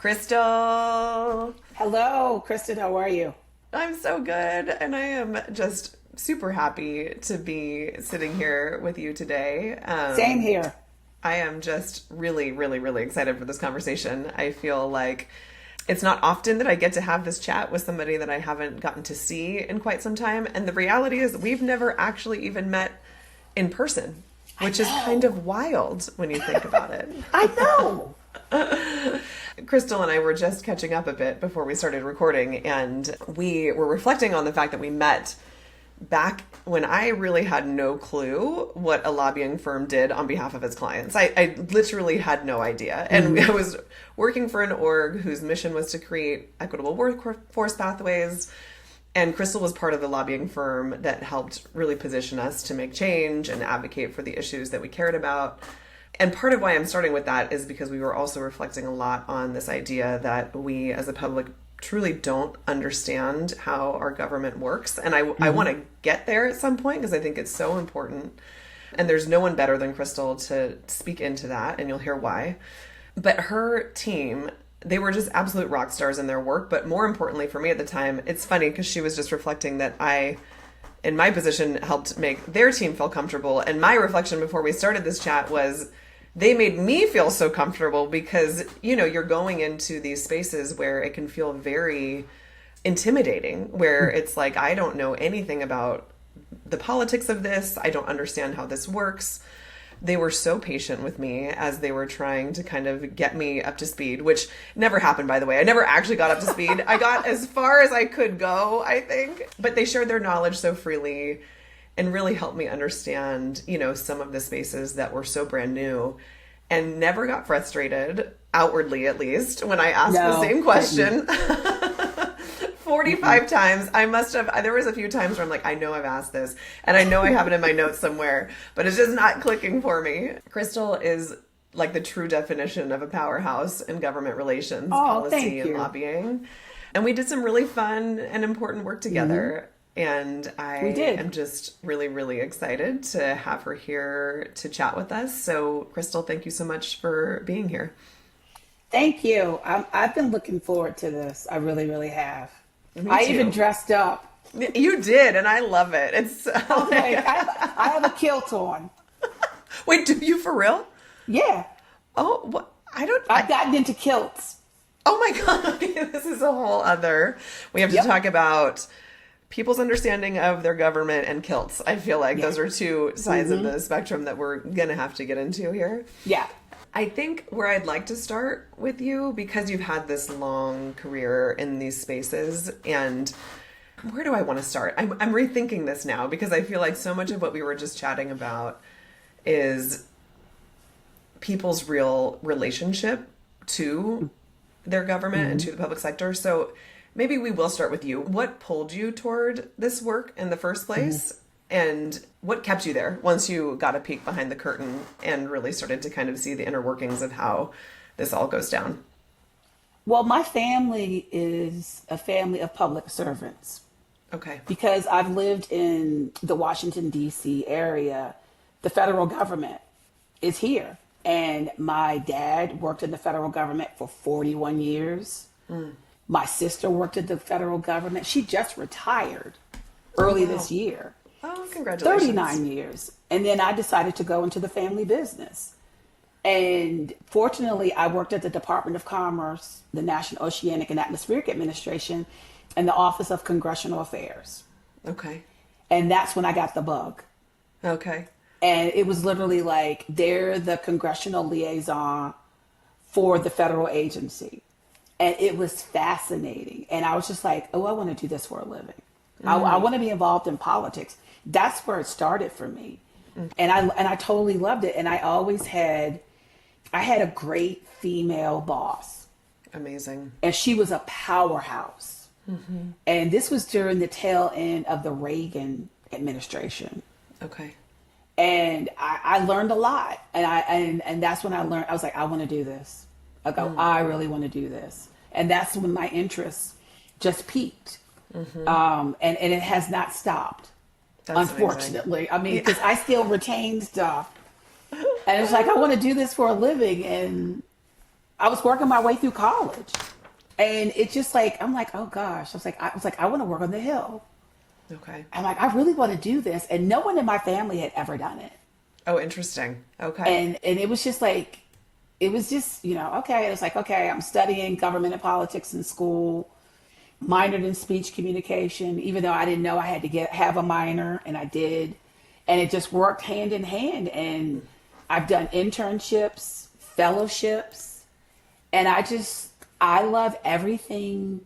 Crystal. Hello, Kristen. How are you? I'm so good, and I am just super happy to be sitting here with you today. Same here. I am just really, really, really excited for this conversation. I feel like it's not often that I get to have this chat with somebody that I haven't gotten to see in quite some time. And the reality is we've never actually even met in person, which is kind of wild when you think about it. I know. Crystal and I were just catching up a bit before we started recording, and we were reflecting on the fact that we met back when I really had no clue what a lobbying firm did on behalf of its clients. I literally had no idea. And I was working for an org whose mission was to create equitable workforce pathways. And Crystal was part of the lobbying firm that helped really position us to make change and advocate for the issues that we cared about. And part of why I'm starting with that is because we were also reflecting a lot on this idea that we as a public truly don't understand how our government works. And I want to get there at some point because I think it's so important. And there's no one better than Crystal to speak into that, and you'll hear why. But her team, they were just absolute rock stars in their work. But more importantly for me at the time, it's funny because she was just reflecting that I, in my position, helped make their team feel comfortable. And my reflection before we started this chat was they made me feel so comfortable because, you know, you're going into these spaces where it can feel very intimidating, where it's like, I don't know anything about the politics of this. I don't understand how this works. They were so patient with me as they were trying to kind of get me up to speed, which never happened, by the way. I never actually got up to speed. I got as far as I could go, I think. But they shared their knowledge so freely and really helped me understand, you know, some of the spaces that were so brand new, and never got frustrated, outwardly at least, when I asked the same question. 45 times. I must have, there was a few times where I'm like, I know I've asked this, and I know I have it in my notes somewhere, but it's just not clicking for me. Crystal is like the true definition of a powerhouse in government relations, policy, and lobbying. And we did some really fun and important work together. And I am just really, really excited to have her here to chat with us. So, Crystal, thank you so much for being here. Thank you. I've been looking forward to this. I really, really have. I even dressed up. You did, and I love it. It's okay. I have a kilt on. Wait, do you for real? Yeah. Oh, what? I've gotten into kilts. Oh my God. Okay, this is a whole other. We have to talk about people's understanding of their government and kilts. I feel like those are two sides of the spectrum that we're going to have to get into here. Yeah. I think where I'd like to start with you, because you've had this long career in these spaces, and where do I want to start? I'm rethinking this now because I feel like so much of what we were just chatting about is people's real relationship to their government and to the public sector. So maybe we will start with you. What pulled you toward this work in the first place? And what kept you there once you got a peek behind the curtain and really started to kind of see the inner workings of how this all goes down? Well, my family is a family of public servants. Okay. Because I've lived in the Washington, D.C. area, the federal government is here. And my dad worked in the federal government for 41 years. My sister worked at the federal government. She just retired early this year. Oh, congratulations. 39 years. And then I decided to go into the family business. And fortunately, I worked at the Department of Commerce, the National Oceanic and Atmospheric Administration, and the Office of Congressional Affairs. Okay. And that's when I got the bug. Okay. And it was literally like, they're the congressional liaison for the federal agency. And it was fascinating. And I was just like, oh, I want to do this for a living. I want to be involved in politics. That's where it started for me. And I totally loved it. And I had a great female boss. Amazing. And she was a powerhouse. And this was during the tail end of the Reagan administration. Okay. And I learned a lot. And that's when I learned, I was like, I want to do this. I really want to do this. And that's when my interest just peaked. And it has not stopped. That's unfortunately. Amazing. I mean, because I still retain stuff. And it's like, I want to do this for a living. And I was working my way through college. And it's just like, I'm like, oh gosh. I want to work on the Hill. Okay. I'm like, I really want to do this. And no one in my family had ever done it. Oh, interesting. Okay. And it was just like, it was just, okay. It was like, okay, I'm studying government and politics in school, minored in speech communication, even though I didn't know I had to have a minor, and I did. And it just worked hand in hand. And I've done internships, fellowships, and I love everything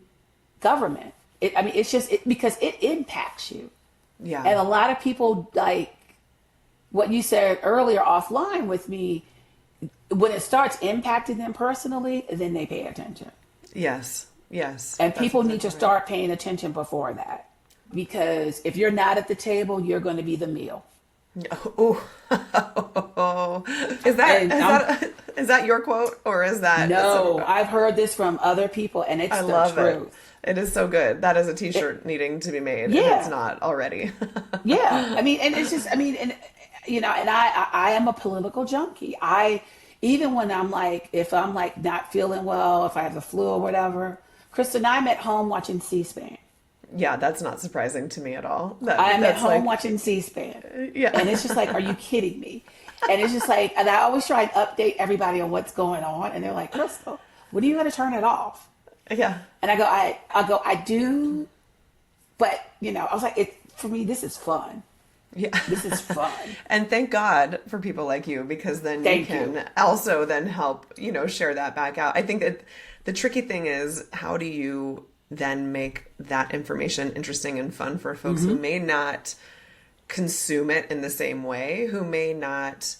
government. Because it impacts you. Yeah. And a lot of people, like what you said earlier offline with me, when it starts impacting them personally, then they pay attention. Yes. And people need to start paying attention before that. Because if you're not at the table, you're going to be the meal. Oh, is that your quote, or is that? No, I've heard this from other people, and it's the truth. It is so good. That is a T-shirt needing to be made. Yeah. If it's not already. Yeah, and it's just, and I am a political junkie. Even when if I'm like not feeling well, if I have the flu or whatever, Krista and I'm at home watching C-SPAN. Yeah, that's not surprising to me at all. I'm at home watching C-SPAN. Yeah. And it's just like, are you kidding me? And it's just like, and I always try and update everybody on what's going on. And they're like, Crystal, when are you going to turn it off? Yeah. And I do. But, I was like, for me, this is fun. Yeah. This is fun. And thank God for people like you, because then you can also then help, share that back out. I think that the tricky thing is, how do you then make that information interesting and fun for folks who may not consume it in the same way, who may not,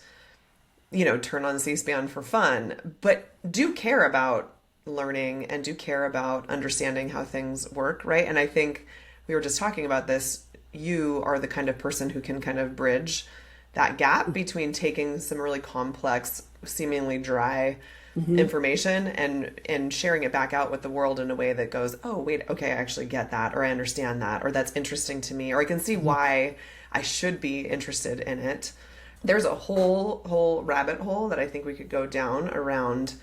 turn on C-SPAN for fun, but do care about learning and do care about understanding how things work, right? And I think we were just talking about this. You are the kind of person who can kind of bridge that gap between taking some really complex, seemingly dry information and sharing it back out with the world in a way that goes, oh, wait, okay, I actually get that, or I understand that, or that's interesting to me, or I can see why I should be interested in it. There's a whole rabbit hole that I think we could go down around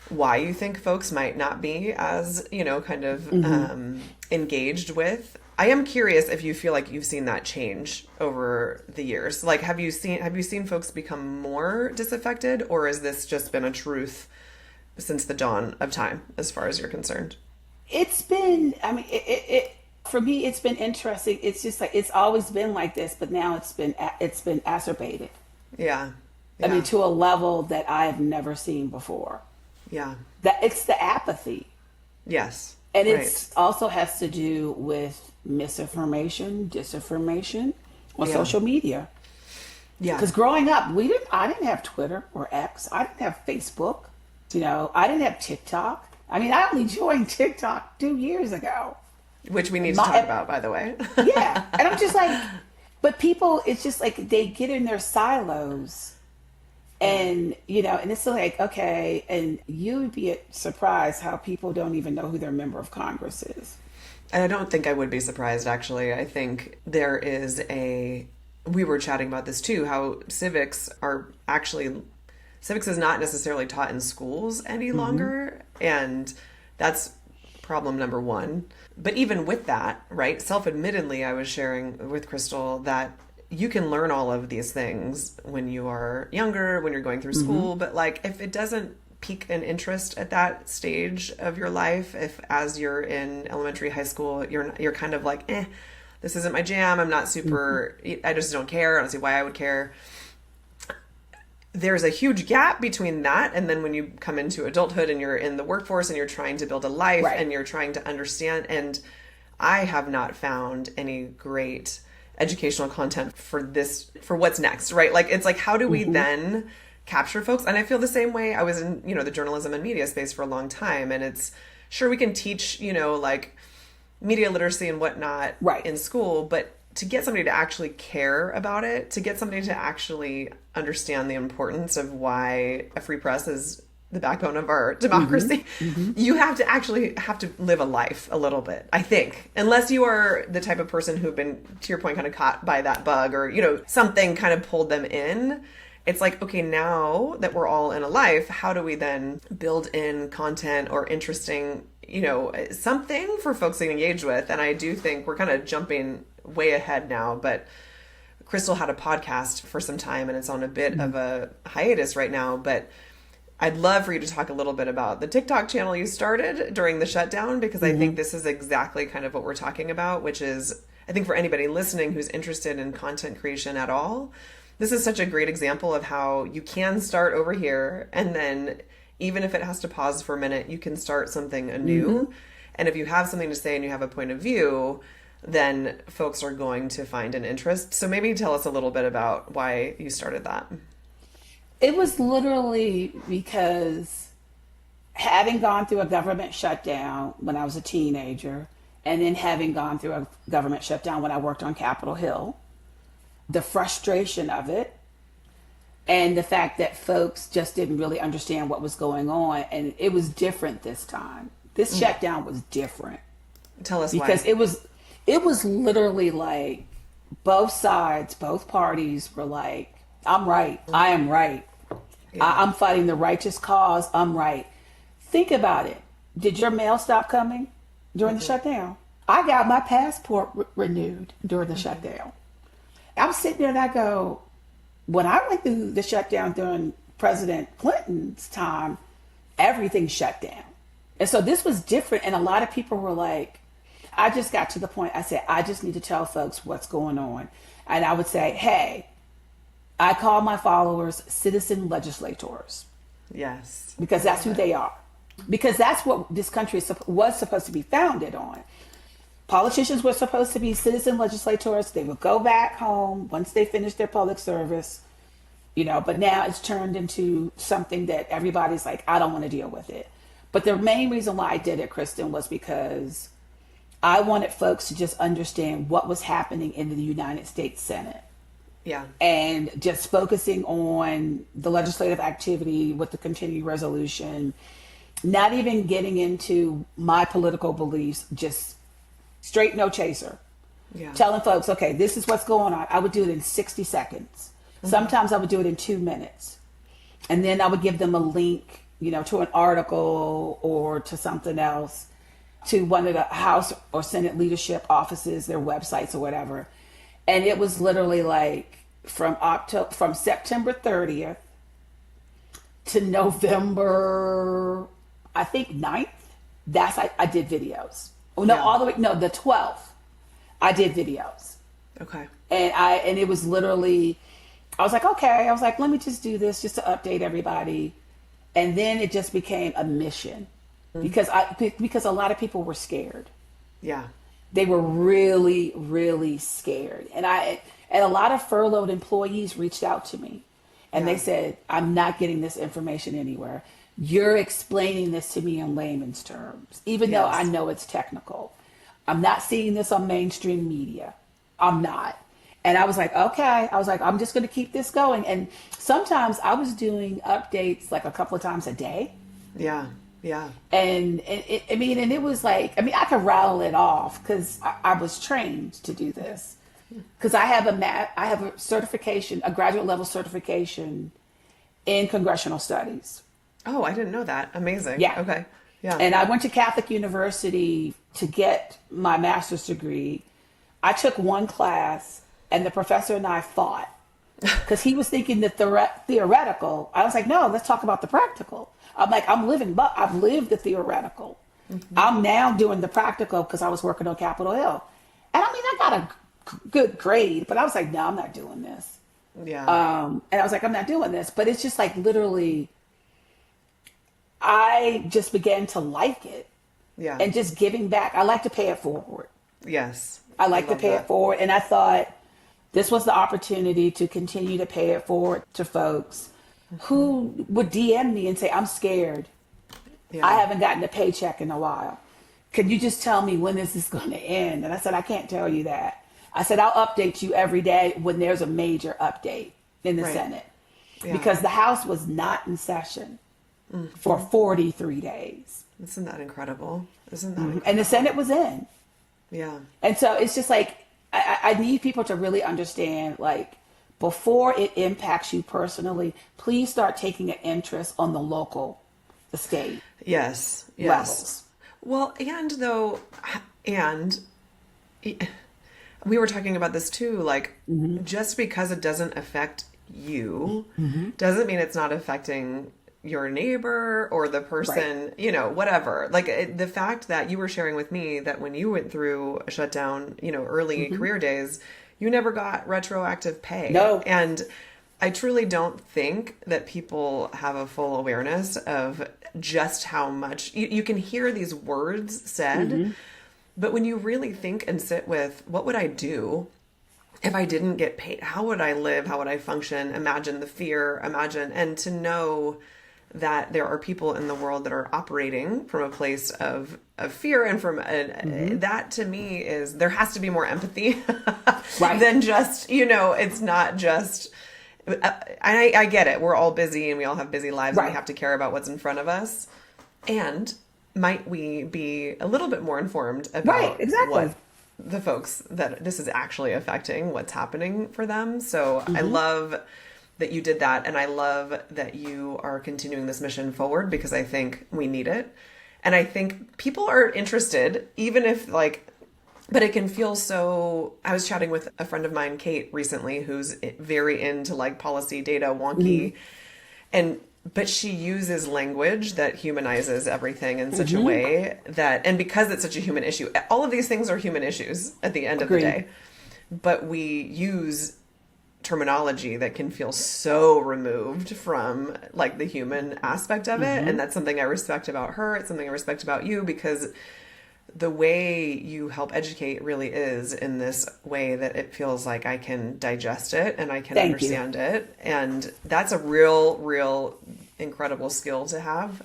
why you think folks might not be as, engaged with. I am curious if you feel like you've seen that change over the years. Like, have you seen folks become more disaffected, or has this just been a truth since the dawn of time, as far as you're concerned? It's been, for me, it's been interesting. It's just like, it's always been like this, but now it's been exacerbated. Yeah. To a level that I have never seen before. Yeah. That it's the apathy. Yes. And it also has to do with misinformation, disinformation on social media. Yeah. Because growing up, I didn't have Twitter or X. I didn't have Facebook. I didn't have TikTok. I only joined TikTok 2 years ago. Which we need to talk about, by the way. Yeah. And I'm just like, but people, it's just like they get in their silos. And, and it's like, okay, and you would be surprised how people don't even know who their member of Congress is. And I don't think I would be surprised, actually. I think there is we were chatting about this too, how civics is not necessarily taught in schools any longer. And that's problem number one. But even with that, right, self-admittedly, I was sharing with Crystal that you can learn all of these things when you are younger, when you're going through school, but like if it doesn't pique an interest at that stage of your life, if as you're in elementary, high school, you're kind of like, this isn't my jam, I'm not super, I just don't care, I don't see why I would care. There's a huge gap between that and then when you come into adulthood and you're in the workforce and you're trying to build a life and you're trying to understand. And I have not found any great educational content for what's next, right? Like, it's like, how do we then capture folks? And I feel the same way. I was in, the journalism and media space for a long time. And it's sure we can teach, like media literacy and whatnot in school, but to get somebody to actually care about it, to get somebody to actually understand the importance of why a free press is the backbone of our democracy, you have to live a life a little bit, I think. Unless you are the type of person who've been, to your point, kind of caught by that bug or, something kind of pulled them in. it's like, okay, now that we're all in a life, how do we then build in content or interesting, something for folks to engage with? And I do think we're kind of jumping way ahead now, but Crystal had a podcast for some time and it's on a bit of a hiatus right now, but I'd love for you to talk a little bit about the TikTok channel you started during the shutdown, because I think this is exactly kind of what we're talking about, which is, I think for anybody listening who's interested in content creation at all, this is such a great example of how you can start over here, and then even if it has to pause for a minute, you can start something anew. And if you have something to say and you have a point of view, then folks are going to find an interest. So maybe tell us a little bit about why you started that. It was literally because having gone through a government shutdown when I was a teenager, and then having gone through a government shutdown when I worked on Capitol Hill, the frustration of it, and the fact that folks just didn't really understand what was going on. And it was different this time. This shutdown was different. Tell us because why. it was literally like both sides, both parties were like, I'm right. I am right. Yeah. I'm fighting the righteous cause. I'm right. Think about it. Did your mail stop coming during the shutdown? I got my passport renewed during the shutdown. I'm sitting there and I go, when I went through the shutdown during President Clinton's time, everything shut down. And so this was different. And a lot of people were like, I just got to the point, I said, I just need to tell folks what's going on. And I would say, hey, I call my followers citizen legislators. Yes. Because that's who they are. Because that's what this country was supposed to be founded on. Politicians were supposed to be citizen legislators. They would go back home once they finished their public service, but now it's turned into something that everybody's like, I don't want to deal with it. But the main reason why I did it, Kristen, was because I wanted folks to just understand what was happening in the United States Senate. Yeah. And just focusing on the legislative activity with the continuing resolution, not even getting into my political beliefs, just straight no chaser. Yeah. Telling folks, okay, this is what's going on. I would do it in 60 seconds. Sometimes I would do it in 2 minutes. And then I would give them a link, to an article or to something else, to one of the House or Senate leadership offices, their websites or whatever. And it was literally like from September 30th to November, I think 9th, I did videos. Oh, no, all the way, no, the 12th, I did videos. Okay. And it was literally, I was like, okay. I was like, let me just do this just to update everybody. And then it just became a mission because a lot of people were scared. Yeah. They were really, really scared. And a lot of furloughed employees reached out to me and they said, I'm not getting this information anywhere. You're explaining this to me in layman's terms, even though I know it's technical. I'm not seeing this on mainstream media. I'm not. And I was like, okay. I was like, I'm just going to keep this going. And sometimes I was doing updates like a couple of times a day. Yeah. Yeah. And it was like, I could rattle it off because I was trained to do this. Because I have a certification, a graduate level certification in congressional studies. Oh, I didn't know that. Amazing. Yeah. Okay. Yeah. And I went to Catholic University to get my master's degree. I took one class and the professor and I fought because he was thinking the theoretical. I was like, no, let's talk about the practical. I'm like, I've lived the theoretical. I'm now doing the practical because I was working on Capitol Hill. And I got a good grade, but I was like, no, I'm not doing this. Yeah. And I was like, I'm not doing this. But it's just like literally, I just began to like it. Yeah. And just giving back. I like to pay it forward. Yes. I like to pay that. it forward. And I thought this was the opportunity to continue to pay it forward to folks who would DM me and say, I'm scared. Yeah. I haven't gotten a paycheck in a while. Can you just tell me when is this going to end? And I said, I can't tell you that. I said, I'll update you every day when there's a major update in the Senate. Yeah. Because the House was not in session for 43 days. Isn't that incredible? Incredible? And the Senate was in. Yeah. And so it's just like, I need people to really understand, like, before it impacts you personally, please start taking an interest on the local, the state Yes. levels. Well, and we were talking about this too, like just because it doesn't affect you doesn't mean it's not affecting your neighbor or the person, whatever. Like the fact that you were sharing with me that when you went through a shutdown, early career days, you never got retroactive pay. No. And I truly don't think that people have a full awareness of just how much you can hear these words said, but when you really think and sit with, what would I do if I didn't get paid? How would I live? How would I function? Imagine the fear, and to know that there are people in the world that are operating from a place of fear and from that to me is, there has to be more empathy than just, it's not just, I get it. We're all busy and we all have busy lives and we have to care about what's in front of us. And might we be a little bit more informed about what the folks that this is actually affecting, what's happening for them. So I love that you did that. And I love that you are continuing this mission forward because I think we need it. And I think people are interested, even if but it can feel so. I was chatting with a friend of mine, Kate, recently, who's very into policy data wonky. But she uses language that humanizes everything in such a way that, and because it's such a human issue, all of these things are human issues at the end of the day, but we use terminology that can feel so removed from the human aspect of it. And that's something I respect about her. It's something I respect about you, because the way you help educate really is in this way that it feels like I can digest it and I can understand it. And that's a real incredible skill to have.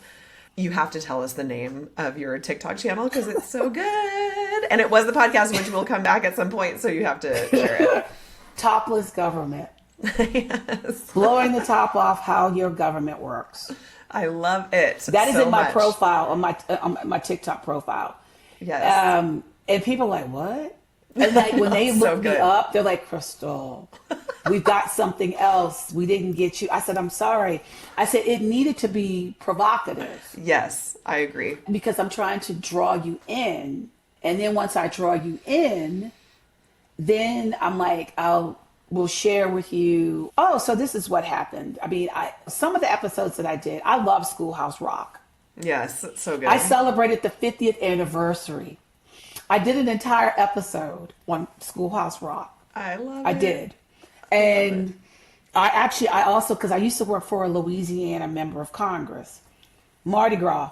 You have to tell us the name of your TikTok channel because it's so good. And it was the podcast, which will come back at some point. So you have to share it. Topless Government. Yes. Blowing the top off how your government works. I love it. That is in my profile, on my TikTok profile. Yes. And people are like, what? And when they look me up, they're like, Crystal, we've got something else. We didn't get you. I said, I'm sorry. I said, it needed to be provocative. Yes, I agree. Because I'm trying to draw you in. And then once I draw you in, then I'm like, we'll share with you. Oh, so this is what happened. I mean, some of the episodes that I did, I love Schoolhouse Rock. Yes, so good. I celebrated the 50th anniversary. I did an entire episode on Schoolhouse Rock. I love it. I did. And I also, because I used to work for a Louisiana member of Congress, Mardi Gras.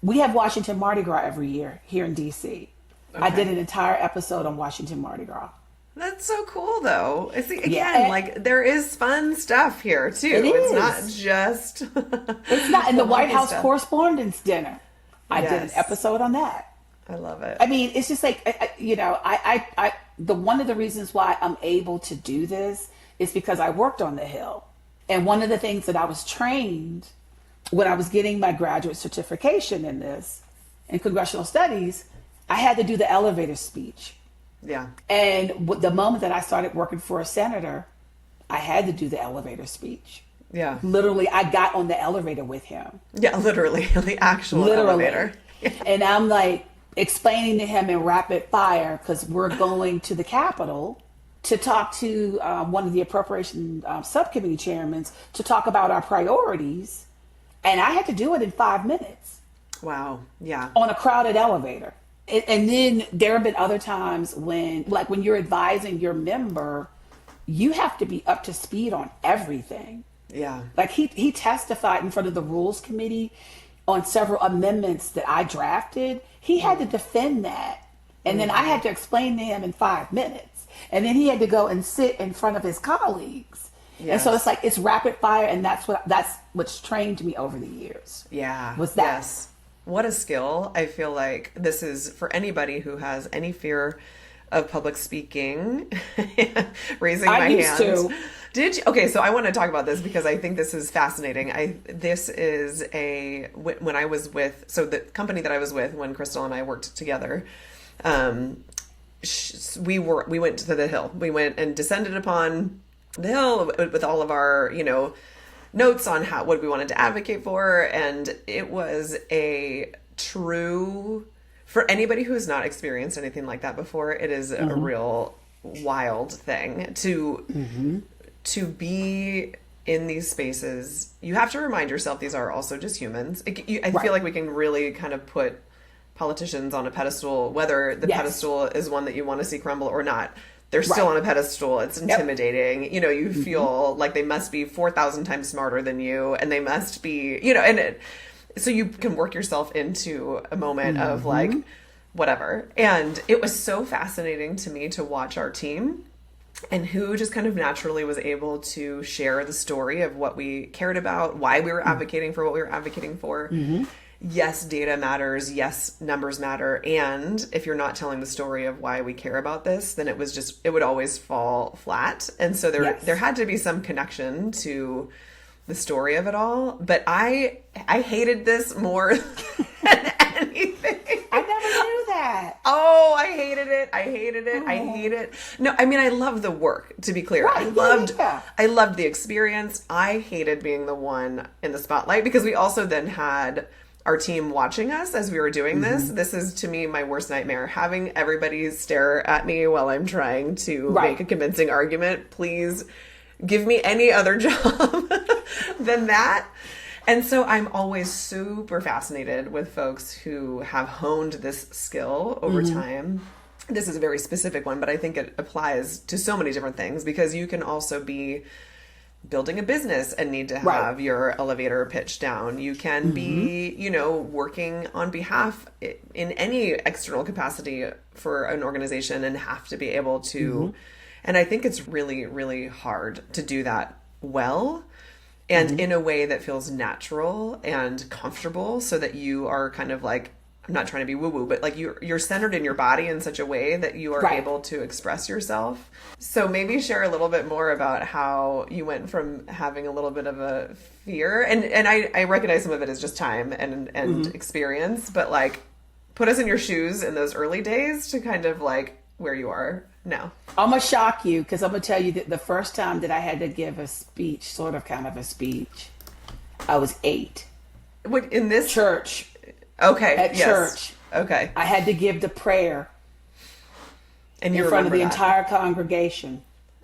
We have Washington Mardi Gras every year here in D.C. Okay. I did an entire episode on Washington Mardi Gras. That's so cool, though. Again, there is fun stuff here, too. It's not just... It's not. In the White House Correspondents' Dinner, I did an episode on that. I love it. I mean, it's just one of the reasons why I'm able to do this is because I worked on the Hill. And one of the things that I was trained when I was getting my graduate certification in congressional studies, I had to do the elevator speech. Yeah. And the moment that I started working for a senator, I had to do the elevator speech. Yeah. Literally, I got on the elevator with him. Yeah, literally, the actual elevator. Yeah. And I'm explaining to him in rapid fire, because we're going to the Capitol to talk to one of the appropriation subcommittee chairmen to talk about our priorities. And I had to do it in 5 minutes. Wow. Yeah. On a crowded elevator. And then there have been other times when you're advising your member, you have to be up to speed on everything. Yeah. He testified in front of the Rules Committee on several amendments that I drafted. He had to defend that. And then I had to explain to him in 5 minutes. And then he had to go and sit in front of his colleagues. Yes. And so it's rapid fire, and that's what's trained me over the years. Yeah. Was that. Yes. What a skill. I feel like this is for anybody who has any fear of public speaking, raising my hand. To. Did you? Okay, so I want to talk about this because I think this is fascinating. This is when I was with, so the company that I was with when Crystal and I worked together, we went to the hill. We went and descended upon the hill with all of our, notes on what we wanted to advocate for. And it was a true, for anybody who has not experienced anything like that before, it is a real wild thing to be in these spaces. You have to remind yourself these are also just humans. I feel like we can really kind of put politicians on a pedestal, whether the pedestal is one that you want to see crumble or not. They're still on a pedestal. It's intimidating. You feel like they must be 4,000 times smarter than you, and they must be, so you can work yourself into a moment of like, whatever. And it was so fascinating to me to watch our team and who just kind of naturally was able to share the story of what we cared about, why we were advocating for what we were advocating for. Yes, data matters. Yes, numbers matter. And if you're not telling the story of why we care about this, then it would always fall flat. And so there had to be some connection to the story of it all. But I hated this more than anything. I never knew that. Oh, I hated it. I hate it. No, I mean, I love the work, to be clear. Right, I loved the experience. I hated being the one in the spotlight because we also then had our team watching us as we were doing this. This is, to me, my worst nightmare. Having everybody stare at me while I'm trying to make a convincing argument. Please give me any other job than that. And so I'm always super fascinated with folks who have honed this skill over time. This is a very specific one, but I think it applies to so many different things because you can also be building a business and need to have your elevator pitch down. You can be, working on behalf in any external capacity for an organization and have to be able to, and I think it's really, really hard to do that well and in a way that feels natural and comfortable so that you are kind of like, I'm not trying to be woo-woo, but like you're centered in your body in such a way that you are able to express yourself. So maybe share a little bit more about how you went from having a little bit of a fear, and I recognize some of it is just time and experience, but like put us in your shoes in those early days to kind of like where you are now. I'm going to shock you because I'm going to tell you that the first time that I had to give a speech, sort of kind of a speech, I was 8. What, in this church? Okay. At church. Okay. I had to give the prayer and in front of the entire congregation.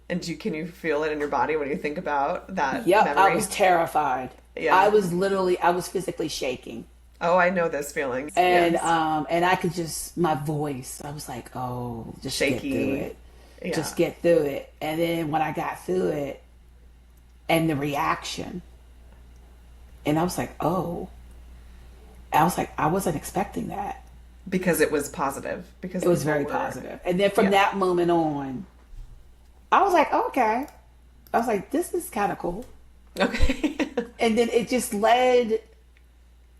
And can you feel it in your body when you think about that memory? I was terrified. Yeah. I was physically shaking. Oh, I know this feeling. And and I could just, my voice, I was like, oh, just shaky. Get through it. Yeah. Just get through it. And then when I got through it and the reaction, and I was like, oh. I was like, I wasn't expecting that. Because it was positive. Because it was very positive. And then from that moment on, I was like, okay. I was like, this is kind of cool. Okay. And then it just led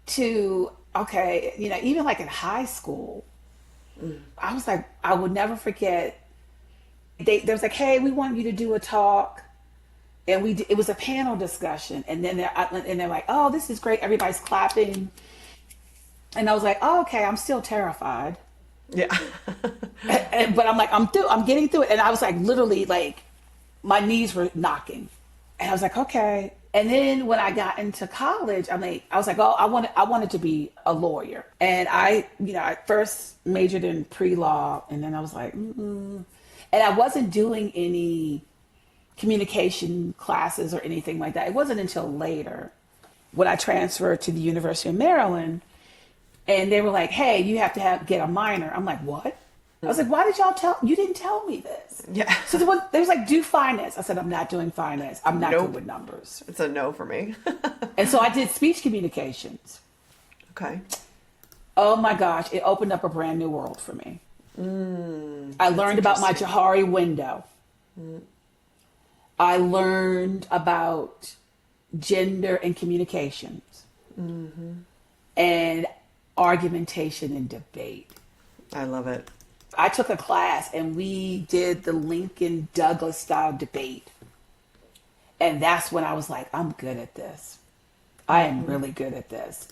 to, okay, even like in high school, I was like, I would never forget. They was like, hey, we want you to do a talk. And it was a panel discussion. And then they're like, oh, this is great. Everybody's clapping. And I was like, oh, okay, I'm still terrified. Yeah. But I'm like, I'm getting through it. And I was like, literally, like, my knees were knocking. And I was like, okay. And then when I got into college, I was like, oh, I wanted to be a lawyer. And I first majored in pre-law. And then I was like, And I wasn't doing any communication classes or anything like that. It wasn't until later when I transferred to the University of Maryland. And they were like, hey, you have to get a minor. I'm like, what? I was like, why did you didn't tell me this? Yeah. So they was like, do finance. I said, I'm not doing finance. I'm not good with numbers. It's a no for me. And so I did speech communications. Okay. Oh my gosh. It opened up a brand new world for me. I learned about my Johari window. I learned about gender and communications. And argumentation and debate. I love it. I took a class and we did the Lincoln Douglas style debate. And that's when I was like, I'm good at this. I am really good at this.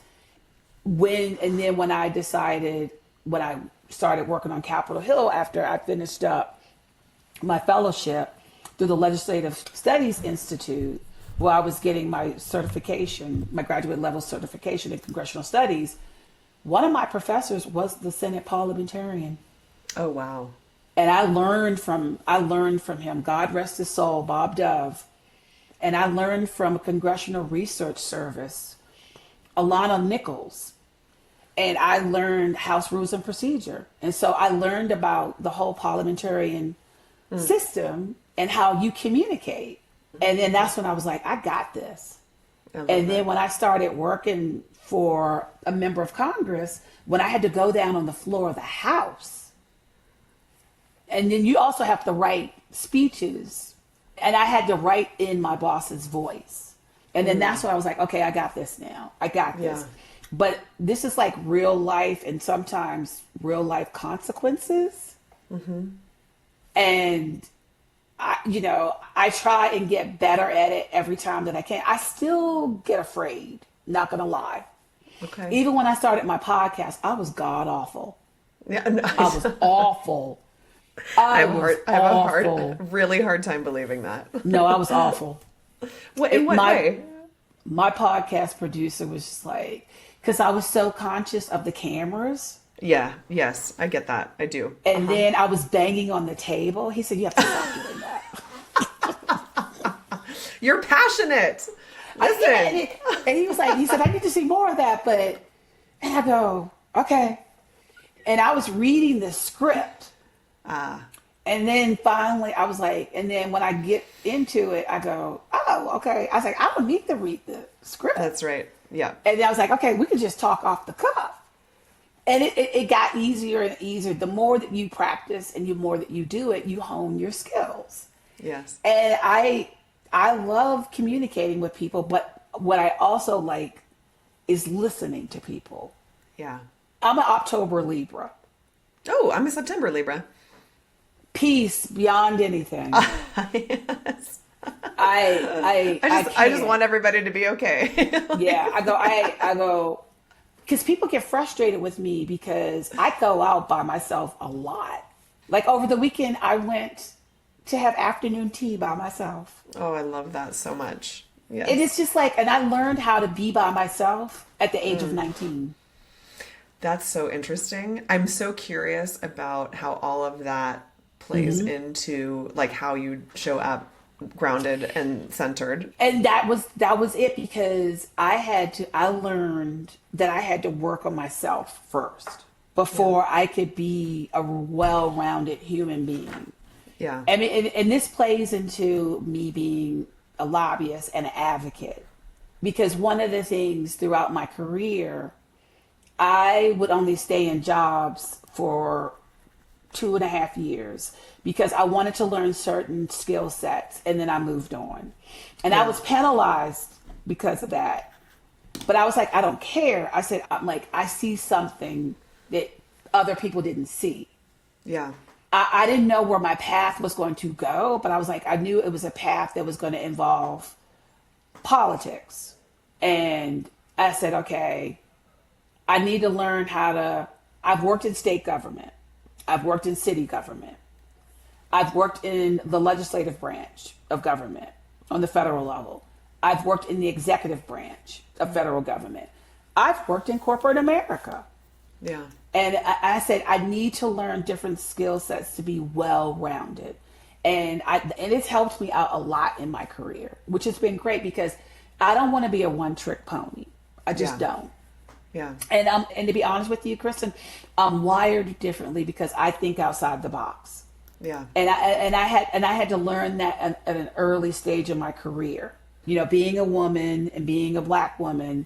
And then when I decided when I started working on Capitol Hill after I finished up my fellowship through the Legislative Studies Institute, where I was getting my certification, my graduate level certification in congressional studies. One of my professors was the Senate parliamentarian. Oh, wow. And I learned from him, God rest his soul, Bob Dove. And I learned from a Congressional Research Service, Alana Nichols. And I learned House Rules and Procedure. And so I learned about the whole parliamentarian system and how you communicate. And then that's when I was like, I got this. And then when I started working for a member of Congress, when I had to go down on the floor of the House, and then you also have to write speeches, and I had to write in my boss's voice. And then that's when I was like, okay, I got this now. I got this. Yeah. But this is like real life and sometimes real life consequences. And I try and get better at it every time that I can. I still get afraid, not gonna lie. Okay. Even when I started my podcast, I was god awful. Yeah, no, I was awful. I have a really hard time believing that. No, I was awful. In what way? My podcast producer was just like, because I was so conscious of the cameras. Yeah, yes, I get that. I do. And then I was banging on the table. He said, you have to stop doing that. You're passionate. Listen. And he was like, he said, I need to see more of that. And I go, okay. And I was reading the script. And then finally I was like, and then when I get into it, I go, oh, okay. I was like, I don't need to read the script. That's right. Yeah. And I was like, okay, we could just talk off the cuff. And it got easier and easier. The more that you practice and the more that you do it, you hone your skills. Yes. And I love communicating with people, but what I also like is listening to people. Yeah. I'm an October Libra. Oh, I'm a September Libra. Peace beyond anything. Yes. I just want everybody to be okay. Yeah, I go, because people get frustrated with me because I go out by myself a lot. Like over the weekend, I went to have afternoon tea by myself. Oh, I love that so much. Yes. And it's just like, and I learned how to be by myself at the age of 19. That's so interesting. I'm so curious about how all of that plays into like how you show up grounded and centered. And that was it, because I learned that I had to work on myself first before I could be a well-rounded human being. Yeah. I mean, and this plays into me being a lobbyist and an advocate, because one of the things throughout my career, I would only stay in jobs for 2.5 years because I wanted to learn certain skill sets, and then I moved on. And I was penalized because of that. But I was like, I don't care. I said, I see something that other people didn't see. Yeah. I didn't know where my path was going to go, but I was like, I knew it was a path that was going to involve politics. And I said, okay, I need to learn I've worked in state government. I've worked in city government. I've worked in the legislative branch of government on the federal level. I've worked in the executive branch of federal government. I've worked in corporate America. Yeah. And I said, I need to learn different skill sets to be well-rounded. And it's helped me out a lot in my career, which has been great because I don't want to be a one-trick pony. I just don't. Yeah. And to be honest with you, Kristen, I'm wired differently because I think outside the box. Yeah. And I had to learn that at an early stage of my career. You know, being a woman and being a Black woman,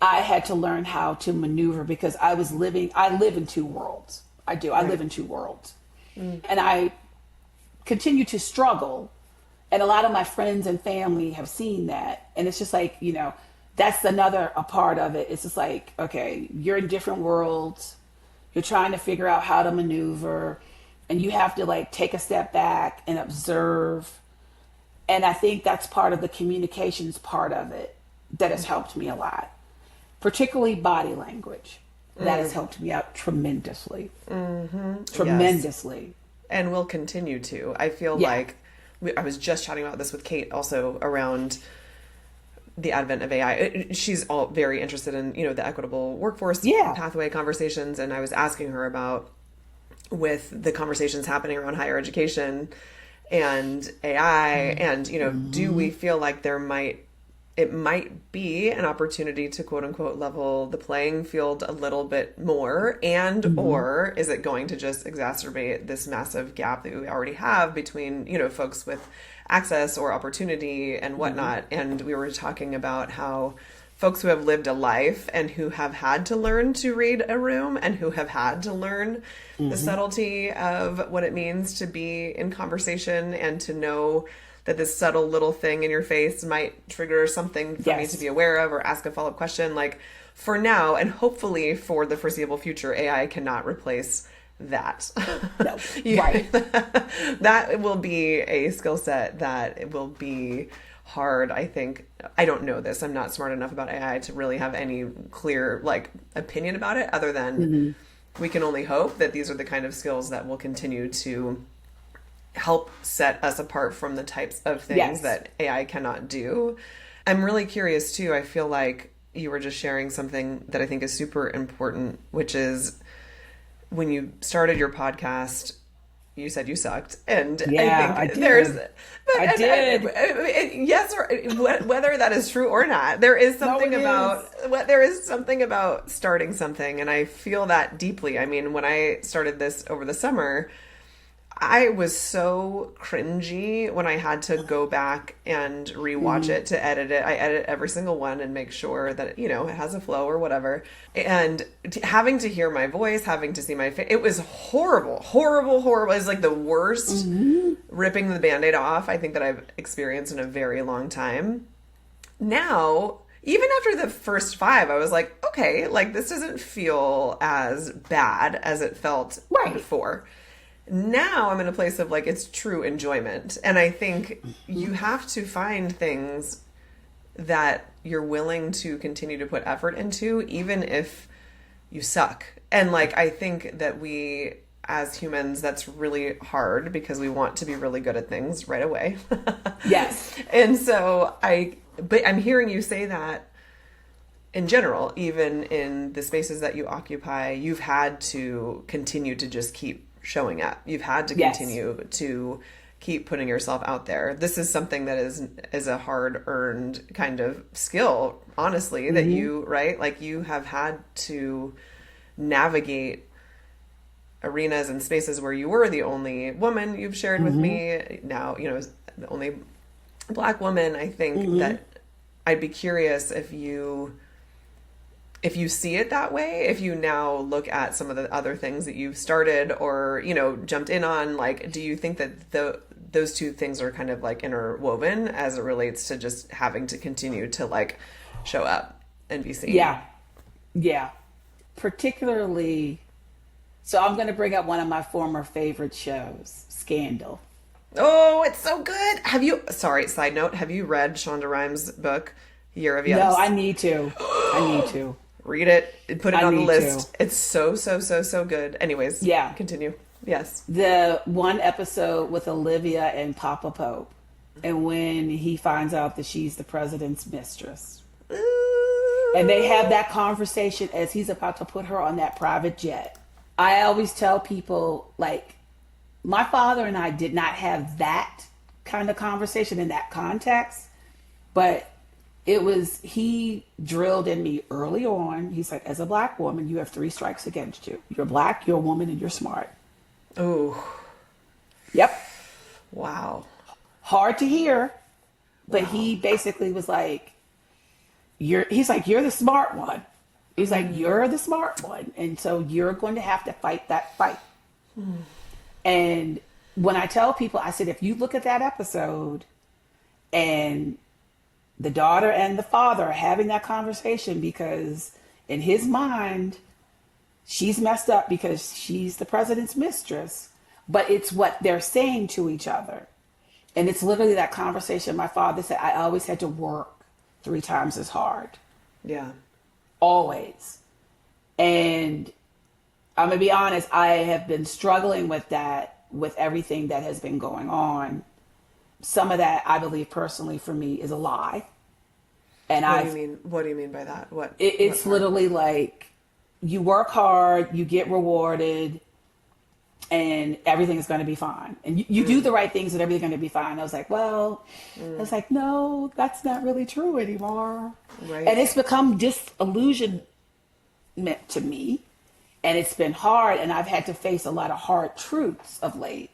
I had to learn how to maneuver because I live in two worlds. I do. I live in two worlds. And I continue to struggle. And a lot of my friends and family have seen that. And it's just like, you know, that's a part of it. It's just like, okay, you're in different worlds. You're trying to figure out how to maneuver. And you have to like take a step back and observe. And I think that's part of the communications part of it that has helped me a lot. Particularly body language. that has helped me out tremendously. Yes. Tremendously. And will continue to. I feel Yeah. like I was just chatting about this with Kate also around the advent of AI. She's all very interested in, the equitable workforce Yeah. pathway conversations. And I was asking her about with the conversations happening around higher education and AI and, do we feel like it might be an opportunity to quote unquote level the playing field a little bit more or is it going to just exacerbate this massive gap that we already have between, folks with access or opportunity and whatnot. And we were talking about how folks who have lived a life and who have had to learn to read a room and who have had to learn the subtlety of what it means to be in conversation and to know that this subtle little thing in your face might trigger something for me to be aware of or ask a follow-up question. Like for now, and hopefully for the foreseeable future, AI cannot replace that. No. Right. That will be a skill set that it will be hard. I think, I don't know this. I'm not smart enough about AI to really have any clear opinion about it other than we can only hope that these are the kind of skills that will continue to help set us apart from the types of things that AI cannot do. I'm really curious too. I feel like you were just sharing something that I think is super important, which is when you started your podcast, you said you sucked. And I think I did. Yes, or whether that is true or not, there is something about starting something. And I feel that deeply. I mean, when I started this over the summer, I was so cringy when I had to go back and rewatch it to edit it. I edit every single one and make sure that, it has a flow or whatever. And having to hear my voice, having to see my face, it was horrible, horrible, horrible. It was like the worst ripping the Band-Aid off I think that I've experienced in a very long time. Now, even after the first 5, I was like, okay, this doesn't feel as bad as it felt before. Now I'm in a place of it's true enjoyment. And I think you have to find things that you're willing to continue to put effort into, even if you suck. And I think that we as humans, that's really hard because we want to be really good at things right away. Yes. And so but I'm hearing you say that in general, even in the spaces that you occupy, you've had to continue to just keep showing up. You've had to continue to keep putting yourself out there. This is something that is a hard-earned kind of skill, honestly, that you, right? You have had to navigate arenas and spaces where you were the only woman. You've shared with me now, the only Black woman. I think that I'd be curious if you see it that way, if you now look at some of the other things that you've started or, jumped in on, do you think that those two things are kind of interwoven as it relates to just having to continue to show up and be seen? Yeah. Yeah. Particularly, so I'm going to bring up one of my former favorite shows, Scandal. Oh, it's so good. Side note, have you read Shonda Rhimes' book, Year of Yes? No, I need to. Read it and put it on the list. It's so, so, so, so good. Anyways, continue. Yes. The one episode with Olivia and Papa Pope, and when he finds out that she's the president's mistress. And they have that conversation as he's about to put her on that private jet. I always tell people, my father and I did not have that kind of conversation in that context, but he drilled in me early on. He's like, as a Black woman, you have 3 strikes against you. You're Black, you're a woman, and you're smart. Oh. Yep. Wow. Hard to hear, but he basically was like, you're the smart one. He's like, you're the smart one. And so you're going to have to fight that fight. And when I tell people, I said, if you look at that episode and the daughter and the father are having that conversation because in his mind, she's messed up because she's the president's mistress, but it's what they're saying to each other. And it's literally that conversation. My father said, I always had to work 3 times as hard. Yeah. Always. And I'm going to be honest, I have been struggling with that, with everything that has been going on. Some of that, I believe personally for me, is a lie. And What do you mean? What do you mean by that? It's what literally like you work hard, you get rewarded, and everything is going to be fine. And you do the right things and everything's going to be fine. I was like, no, that's not really true anymore. Right. And it's become disillusionment to me. And it's been hard. And I've had to face a lot of hard truths of late.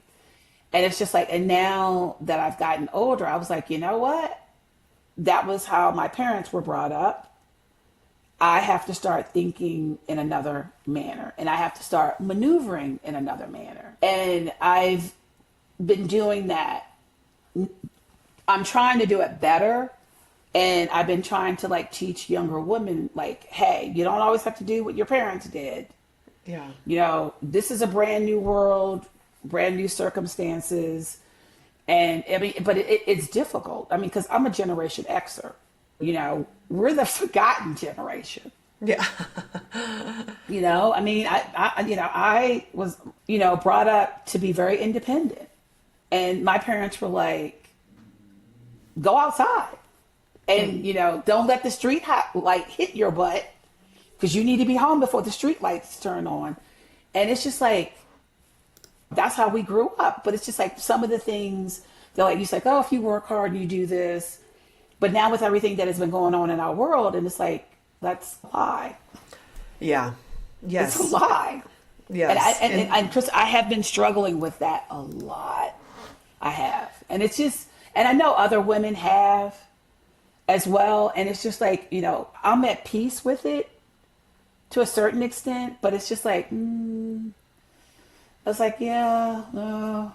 And it's just like, and now that I've gotten older, I was like, you know what? That was how my parents were brought up. I have to start thinking in another manner, and I have to start maneuvering in another manner. And I've been doing that. I'm trying to do it better. And I've been trying to like teach younger women, like, hey, you don't always have to do what your parents did. Yeah. You know, this is a brand new world, brand new circumstances. And I mean, but it's difficult. I mean, because I'm a Generation Xer. You know, we're the forgotten generation. Yeah. You know, I mean, I was, brought up to be very independent. And my parents were like, go outside. And, don't let the street light hit your butt because you need to be home before the street lights turn on. And it's just like, that's how we grew up. But it's just like some of the things they're like, you're like, oh, if you work hard and you do this. But now with everything that has been going on in our world, and it's like, that's a lie. Yeah. Yes. It's a lie. Yes. And Chris, I have been struggling with that a lot. I have. And it's just, and I know other women have as well. And it's just like, I'm at peace with it to a certain extent, but it's just like, I was like, yeah, no.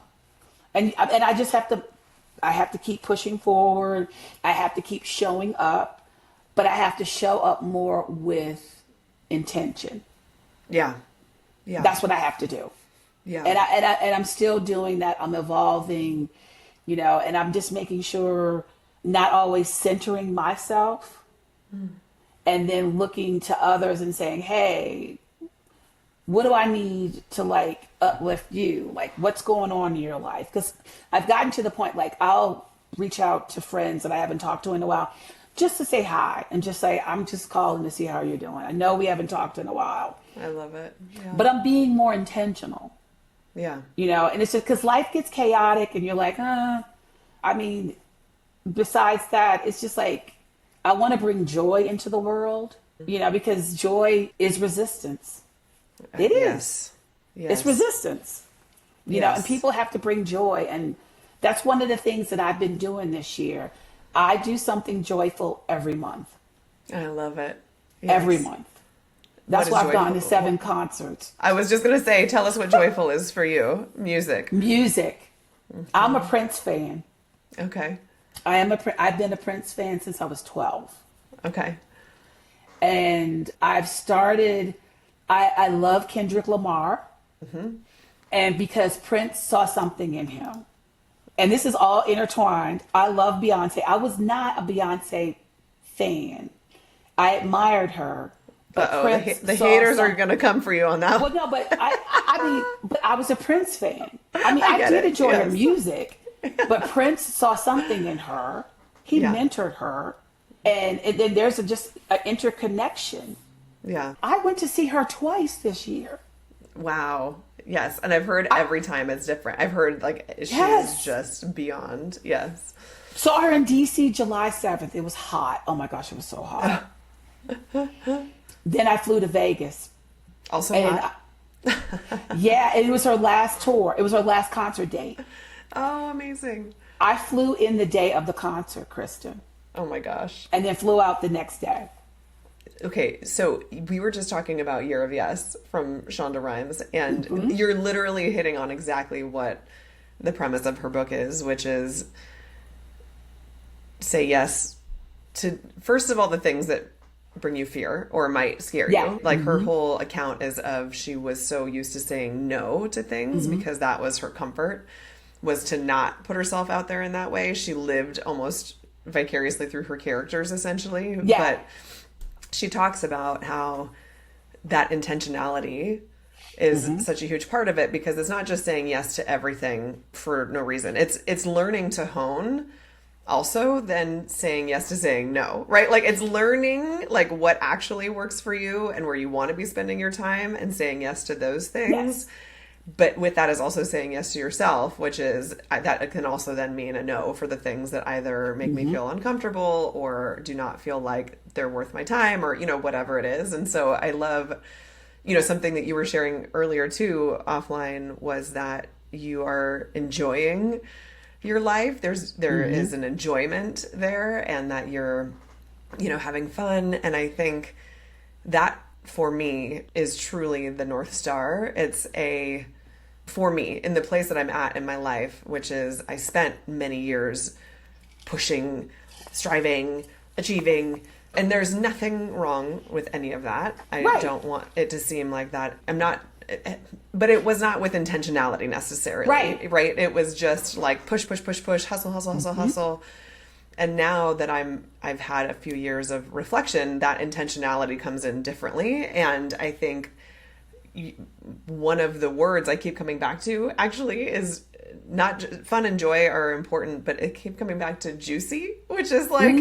And I just have to keep pushing forward. I have to keep showing up, but I have to show up more with intention. Yeah. Yeah. That's what I have to do. Yeah. And I'm still doing that. I'm evolving, and I'm just making sure not always centering myself and then looking to others and saying, hey, what do I need to like uplift you? Like what's going on in your life? Because I've gotten to the point, like I'll reach out to friends that I haven't talked to in a while just to say hi and just say, I'm just calling to see how you're doing. I know we haven't talked in a while. I love it. Yeah. But I'm being more intentional. Yeah. And it's just because life gets chaotic and you're like, I mean, besides that, it's just like, I want to bring joy into the world, because joy is resistance. It is. Yes. Yes. It's resistance, and people have to bring joy. And that's one of the things that I've been doing this year. I do something joyful every month. I love it. Yes. Every month. That's why I've gone to 7 concerts. I was just going to say, tell us what joyful is for you. Music. Mm-hmm. I'm a Prince fan. Okay. I've been a Prince fan since I was 12. Okay. And I've started, I love Kendrick Lamar. Mm-hmm. And because Prince saw something in him. And this is all intertwined. I love Beyonce. I was not a Beyonce fan. I admired her. But the haters are going to come for you on that one. Well, no, but I was a Prince fan. I mean, I did enjoy her music, but Prince saw something in her. He mentored her, and then there's just an interconnection. Yeah. I went to see her twice this year. Wow. Yes, and I've heard every time it's different. I've heard she's just beyond. Yes. Saw her in DC July 7th. It was hot. Oh my gosh, it was so hot. Then I flew to Vegas. Also hot? Yeah, it was her last tour. It was her last concert date. Oh, amazing. I flew in the day of the concert, Kristen. Oh my gosh. And then flew out the next day. Okay, so we were just talking about Year of Yes from Shonda Rhimes, and you're literally hitting on exactly what the premise of her book is, which is say yes to, first of all, the things that bring you fear or might scare you. Like her whole account is of she was so used to saying no to things because that was her comfort, was to not put herself out there in that way. She lived almost vicariously through her characters, essentially. Yeah. But she talks about how that intentionality is such a huge part of it, because it's not just saying yes to everything for no reason. It's learning to hone also then saying yes to saying no, right? Like it's learning like what actually works for you and where you want to be spending your time and saying yes to those things. Yes. But with that is also saying yes to yourself, which is that can also then mean a no for the things that either make me feel uncomfortable or do not feel like they're worth my time, or, you know, whatever it is. And so I love, you know, something that you were sharing earlier too offline was that you are enjoying your life. There is an enjoyment there, and that you're, you know, having fun. And I think that for me is truly the North Star. For me, in the place that I'm at in my life, which is I spent many years pushing, striving, achieving, and there's nothing wrong with any of that. I don't want it to seem like that. I'm not, but it was not with intentionality necessarily. Right. It was just like push, hustle, hustle. And now that I've had a few years of reflection, that intentionality comes in differently. And I think one of the words I keep coming back to actually is not fun and joy are important, but it keep coming back to juicy, which is like,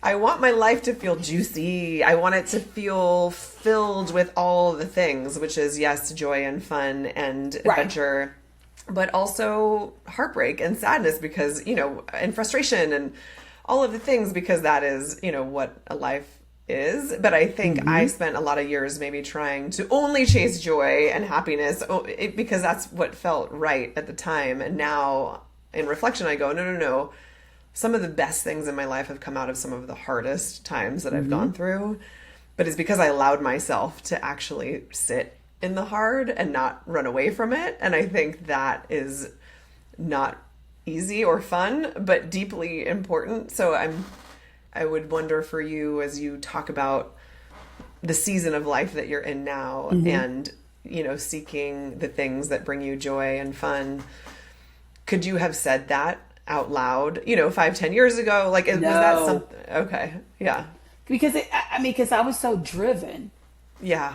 I want my life to feel juicy. I want it to feel filled with all the things, which is, yes, joy and fun and adventure, but also heartbreak and sadness because, you know, and frustration and all of the things, because that is, you know, what a life is. But I think I spent a lot of years maybe trying to only chase joy and happiness because that's what felt right at the time. And now in reflection, I go, no. Some of the best things in my life have come out of some of the hardest times that I've gone through, but it's because I allowed myself to actually sit in the hard and not run away from it. And I think that is not easy or fun, but deeply important. So I would wonder for you, as you talk about the season of life that you're in now and, you know, seeking the things that bring you joy and fun, could you have said that out loud, you know, 5-10 years ago? Like, was that something? Okay. Yeah. Because because I was so driven. Yeah.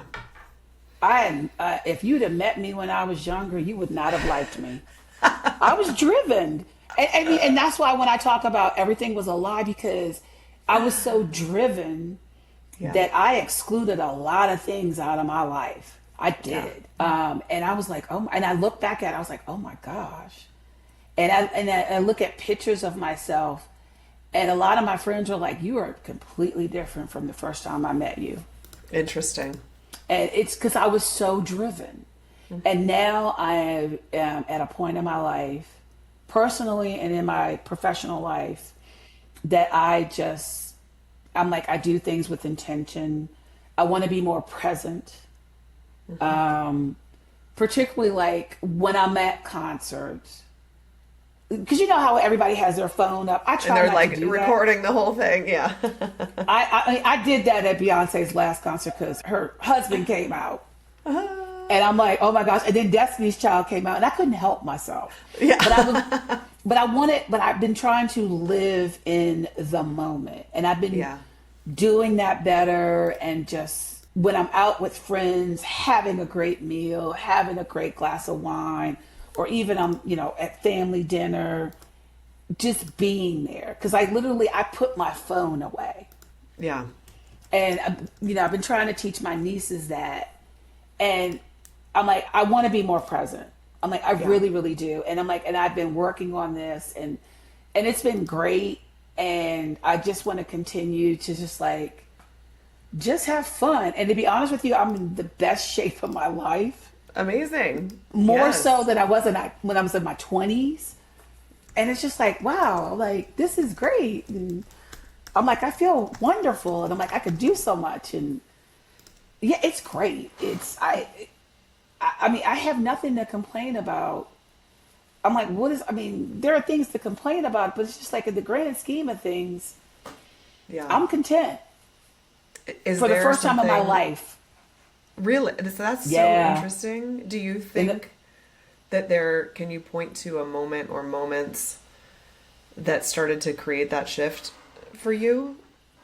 If you'd have met me when I was younger, you would not have liked me. I was driven. And that's why when I talk about everything was a lie, because I was so driven that I excluded a lot of things out of my life. I did. And I was like, and I look back at it, I was like, oh my gosh. And I look at pictures of myself, and a lot of my friends are like, you are completely different from the first time I met you. Interesting. And it's because I was so driven. And now I am at a point in my life, personally and in my professional life, that I'm like, I do things with intention. I want to be more present. Particularly like when I'm at concerts. Because you know how everybody has their phone up. I try and they're not like to do recording the whole thing. Yeah. I did that at Beyonce's last concert because her husband came out. And I'm like, oh my gosh. And then Destiny's Child came out and I couldn't help myself. Yeah. But I've been trying to live in the moment. And I've been doing that better. And just when I'm out with friends, having a great meal, having a great glass of wine, or even I'm, you know, at family dinner, just being there. Because I put my phone away. Yeah. And, you know, I've been trying to teach my nieces that. And I'm like, I want to be more present. I'm like, I really, really do. And I'm like, and I've been working on this and it's been great. And I just want to continue to just have fun. And to be honest with you, I'm in the best shape of my life. Amazing. More so than I was when I was in my 20s. And it's just like, wow, like, this is great. And I'm like, I feel wonderful. And I'm like, I could do so much. And yeah, it's great. I mean, I have nothing to complain about. I'm like, there are things to complain about, but it's just like in the grand scheme of things, I'm content. For the first time in my life. Really? That's so interesting. Do you think that can you point to a moment or moments that started to create that shift for you?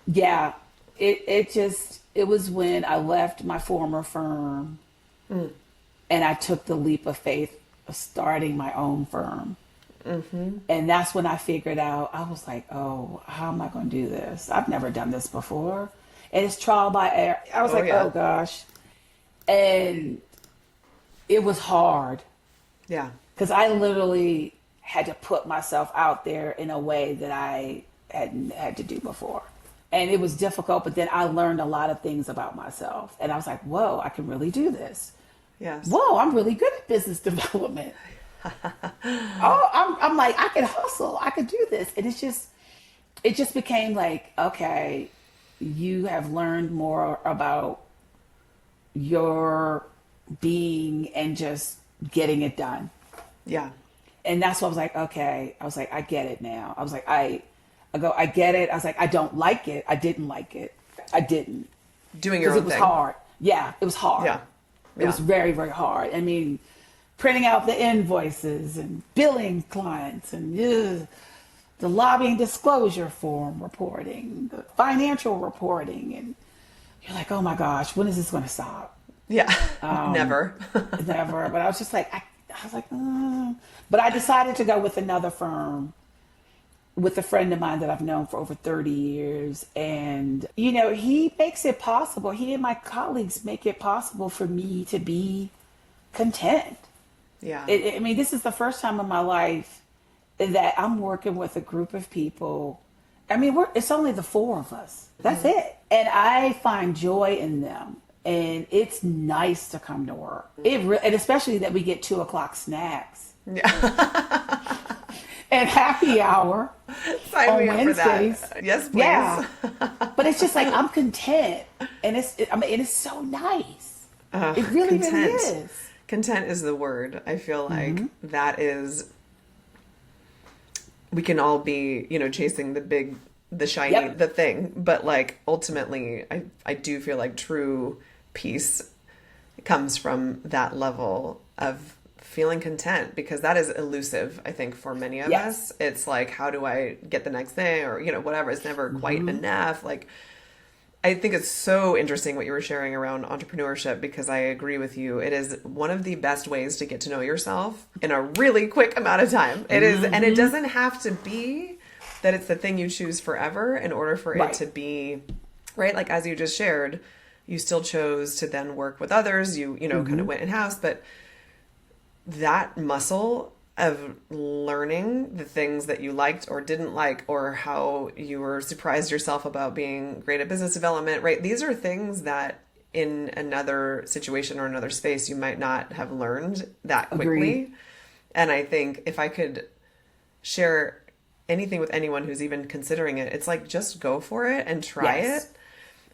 Yeah. It was when I left my former firm and I took the leap of faith of starting my own firm. And that's when I figured out, I was like, oh, how am I going to do this? I've never done this before. And it's trial by error. I was oh gosh. And it was hard. Yeah. Because I literally had to put myself out there in a way that I hadn't had to do before. And it was difficult, but then I learned a lot of things about myself. And I was like, whoa, I can really do this. Yes. Whoa, I'm really good at business development. I'm like, I can hustle. I could do this. And it just became like, okay, you have learned more about your being and just getting it done. Yeah. And that's what I was like, okay. I was like, I get it now. I was like, I get it. I was like, I don't like it. I didn't like it. I didn't. Doing your own thing. Because it was hard. Yeah, it was hard. Yeah. It was very, very hard. I mean, printing out the invoices and billing clients and the lobbying disclosure form reporting, the financial reporting. And you're like, oh my gosh, when is this going to stop? Yeah. Never. Never. But I was just like, But I decided to go with another firm with a friend of mine that I've known for over 30 years. And, he makes it possible. He and my colleagues make it possible for me to be content. Yeah. I mean, this is the first time in my life that I'm working with a group of people. I mean, it's only the four of us. That's it. And I find joy in them. And it's nice to come to work. And especially that we get 2:00 snacks. Yeah. And happy hour Sign on me up Wednesdays. for that. Yes, please. Yeah. But it's just like, I'm content. And it's so nice. It really, content. really is. Content is the word. I feel like that is, we can all be, chasing the shiny, the thing. But like, ultimately, I do feel like true peace comes from that level of feeling content, because that is elusive, I think, for many of us. It's like, how do I get the next thing, or, whatever. It's never quite enough. Like, I think it's so interesting what you were sharing around entrepreneurship, because I agree with you. It is one of the best ways to get to know yourself in a really quick amount of time. It is, and it doesn't have to be that it's the thing you choose forever in order for it to be, right? Like, as you just shared, you still chose to then work with others. You kind of went in-house, but that muscle of learning the things that you liked or didn't like, or how you were surprised yourself about being great at business development, right? These are things that in another situation or another space, you might not have learned that quickly. Agreed. And I think if I could share anything with anyone who's even considering it, it's like, just go for it and try it.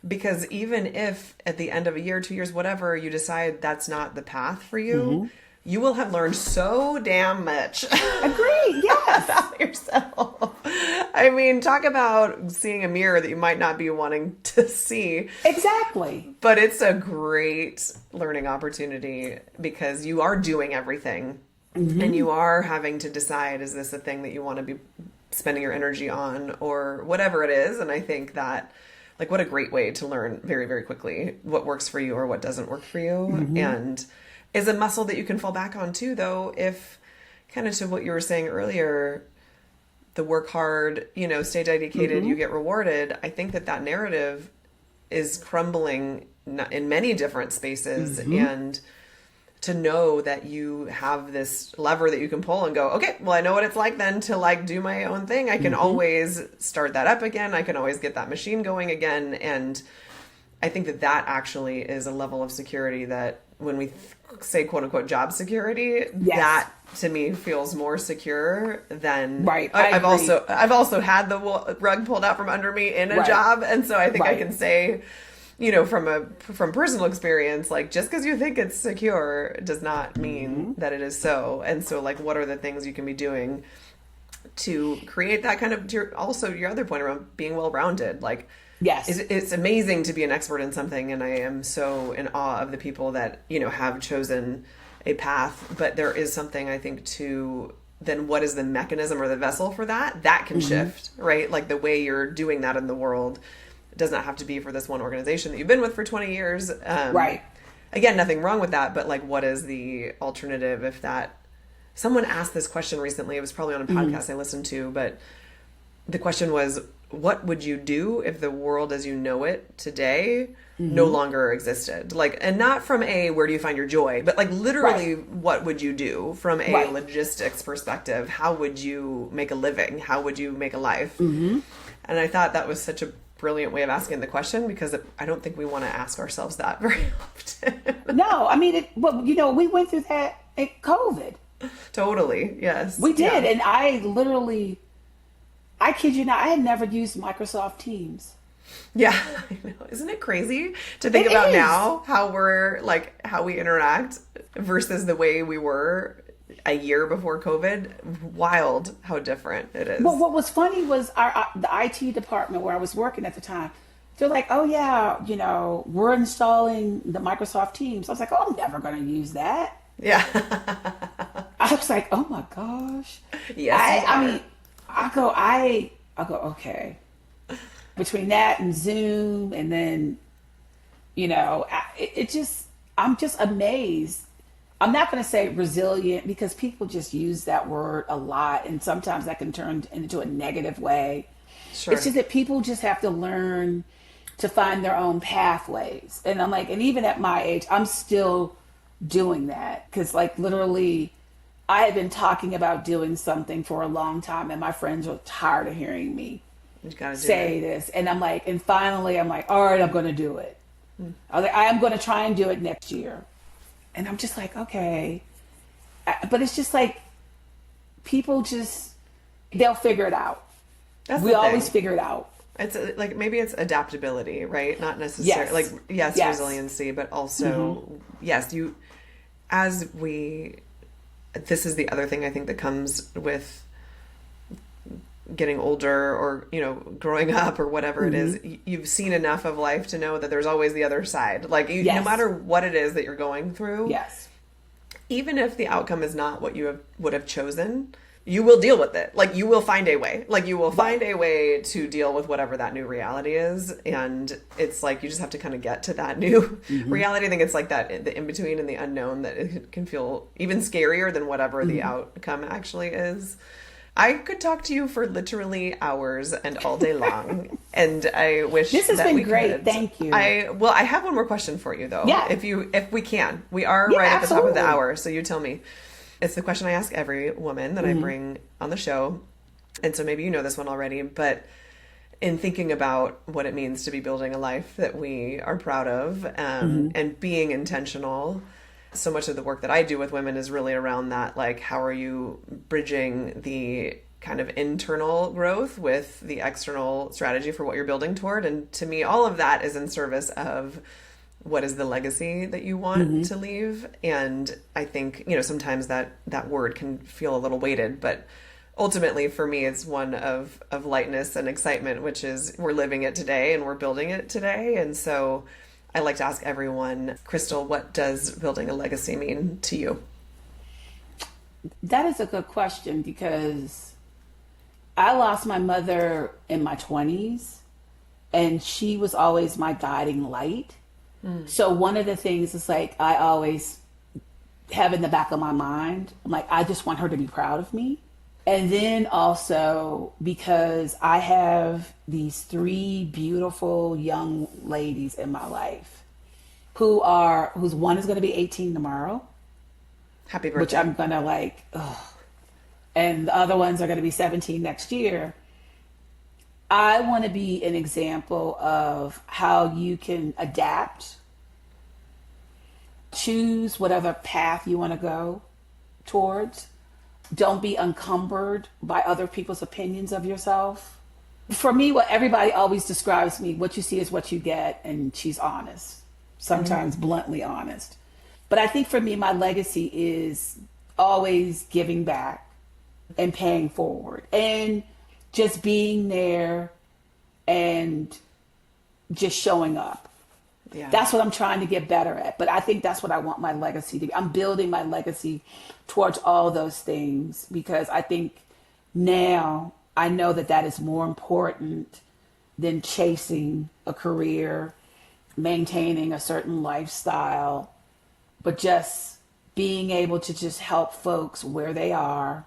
Because even if at the end of a year, 2 years, whatever, you decide that's not the path for you, you will have learned so damn much. Agreed, yes. About yourself. I mean, talk about seeing a mirror that you might not be wanting to see. Exactly. But it's a great learning opportunity, because you are doing everything. And you are having to decide, is this a thing that you want to be spending your energy on, or whatever it is. And I think that, like, what a great way to learn very, very quickly what works for you or what doesn't work for you. And is a muscle that you can fall back on too, though, if, kind of to what you were saying earlier, the work hard, stay dedicated, you get rewarded. I think that narrative is crumbling in many different spaces. And to know that you have this lever that you can pull and go, okay, well, I know what it's like then to like do my own thing. I can always start that up again. I can always get that machine going again. And I think that actually is a level of security that, when we say quote unquote job security, that to me feels more secure than I've also had the rug pulled out from under me in a job. And so I think I can say, from personal experience, like, just because you think it's secure does not mean that it is so. And so, like, what are the things you can be doing to create that kind of, also your other point around being well-rounded, like, yes, it's amazing to be an expert in something. And I am so in awe of the people that, have chosen a path, but there is something, I think, to then what is the mechanism or the vessel for that can shift, right? Like, the way you're doing that in the world It does not have to be for this one organization that you've been with for 20 years. Right. Again, nothing wrong with that, but like, what is the alternative if that... Someone asked this question recently. It was probably on a podcast I listened to, but the question was, what would you do if the world as you know it today no longer existed? Like, and not from a, where do you find your joy, but like literally, what would you do from a logistics perspective? How would you make a living? How would you make a life? And I thought that was such a brilliant way of asking the question, because I don't think we want to ask ourselves that very often. No, I mean, we went through that in COVID. Totally. Yes. We did. Yeah. And I kid you not, I had never used Microsoft Teams. Yeah. I know. Isn't it crazy to think about now how we interact versus the way we were a year before COVID? Wild how different it is. Well, what was funny was the IT department where I was working at the time. They're like, oh yeah, we're installing the Microsoft Teams. I was like, oh, I'm never going to use that. Yeah. I was like, oh my gosh. Yes. I mean, I go, okay. Between that and Zoom, and then, I'm just amazed. I'm not going to say resilient, because people just use that word a lot, and sometimes that can turn into a negative way. Sure. It's just that people just have to learn to find their own pathways. And I'm like, and even at my age, I'm still doing that, because like literally I had been talking about doing something for a long time, and my friends were tired of hearing me say this, and I'm like, and finally I'm like, all right, I'm going to do it. I was like, I am going to try and do it next year. And I'm just like, okay. But it's just like, people they'll figure it out. We always figure it out. It's like, maybe it's adaptability, right? Not necessarily yes. Resiliency, but also, this is the other thing I think that comes with getting older, or, growing up, or whatever it is. You've seen enough of life to know that there's always the other side. Like, no matter what it is that you're going through, even if the outcome is not what you would have chosen, you will deal with it. Like, you will find a way. Like, you will find a way to deal with whatever that new reality is. And it's like, you just have to kind of get to that new reality. I think it's like that, the in-between and the unknown, that it can feel even scarier than whatever the outcome actually is. I could talk to you for literally hours and all day long. And I wish this has that been we great. Could. Thank you. I have one more question for you, though. Yeah. If we can. We are right at the top of the hour, so you tell me. It's the question I ask every woman that I bring on the show. And so maybe you know this one already, but in thinking about what it means to be building a life that we are proud of, and being intentional, so much of the work that I do with women is really around that. Like, how are you bridging the kind of internal growth with the external strategy for what you're building toward? And to me, all of that is in service of what is the legacy that you want to leave. And I think, sometimes that word can feel a little weighted, but ultimately for me, it's one of lightness and excitement, which is we're living it today and we're building it today. And so I like to ask everyone, Crystal, what does building a legacy mean to you? That is a good question, because I lost my mother in my 20s, and she was always my guiding light. So one of the things is like, I always have in the back of my mind, I'm like, I just want her to be proud of me. And then also because I have these 3 beautiful young ladies in my life whose one is going to be 18 tomorrow. Happy birthday. Which I'm going to and the other ones are going to be 17 next year. I want to be an example of how you can adapt, choose whatever path you want to go towards. Don't be encumbered by other people's opinions of yourself. For me, what everybody always describes me, what you see is what you get, and she's honest, sometimes bluntly honest. But I think for me, my legacy is always giving back and paying forward, and just being there and just showing up. Yeah. That's what I'm trying to get better at. But I think that's what I want my legacy to be. I'm building my legacy towards all those things, because I think now I know that is more important than chasing a career, maintaining a certain lifestyle, but just being able to just help folks where they are,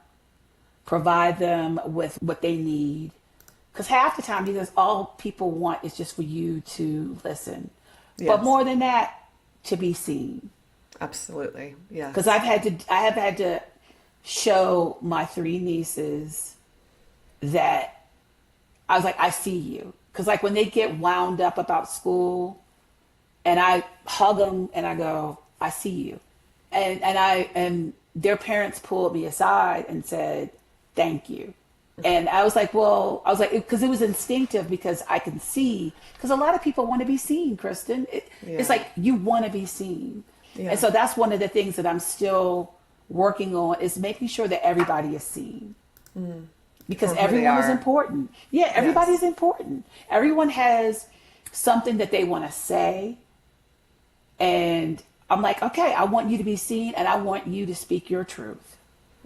provide them with what they need. Because half the time, because all people want is just for you to listen. Yes. But more than that, to be seen. Absolutely. Yeah. Because I have had to show my three nieces that I was like, I see you. Because like when they get wound up about school, and I hug them and I go, I see you. And their parents pulled me aside and said, thank you. And I was like, because it was instinctive, because I can see, because a lot of people want to be seen, Kristen. It's like you want to be seen. Yeah. And so that's one of the things that I'm still working on, is making sure that everybody is seen. Because everyone is important. Yeah, everybody's important. Everyone has something that they want to say. And I'm like, okay, I want you to be seen, and I want you to speak your truth.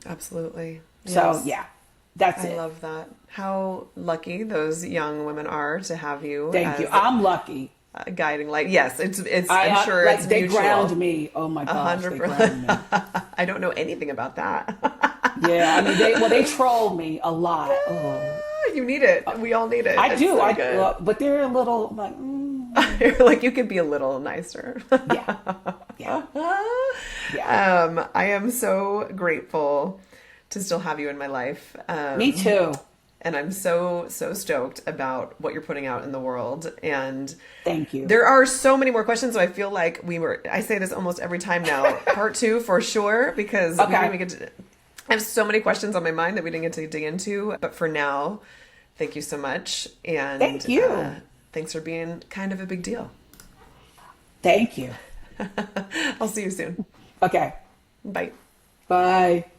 Absolutely. Yes. So yeah, that's it. I love that. How lucky those young women are to have you. Thank you. I'm lucky. Guiding light. Yes, I'm sure like it's they mutual. ground me. Oh my gosh, 100%. They ground me. I don't know anything about that. Yeah, I mean, they troll me a lot. Oh. You need it. We all need it. I do. So but they're a little like. Like, you could be a little nicer. Yeah. I am so grateful to still have you in my life. Me too. And I'm so stoked about what you're putting out in the world. And thank you. There are so many more questions, so I feel like I say this almost every time now. Part 2 for sure, because we didn't even get to, I have so many questions on my mind that we didn't get to dig into. But for now, thank you so much. And thank you. Thanks for being kind of a big deal. Thank you. I'll see you soon. Okay. Bye. Bye.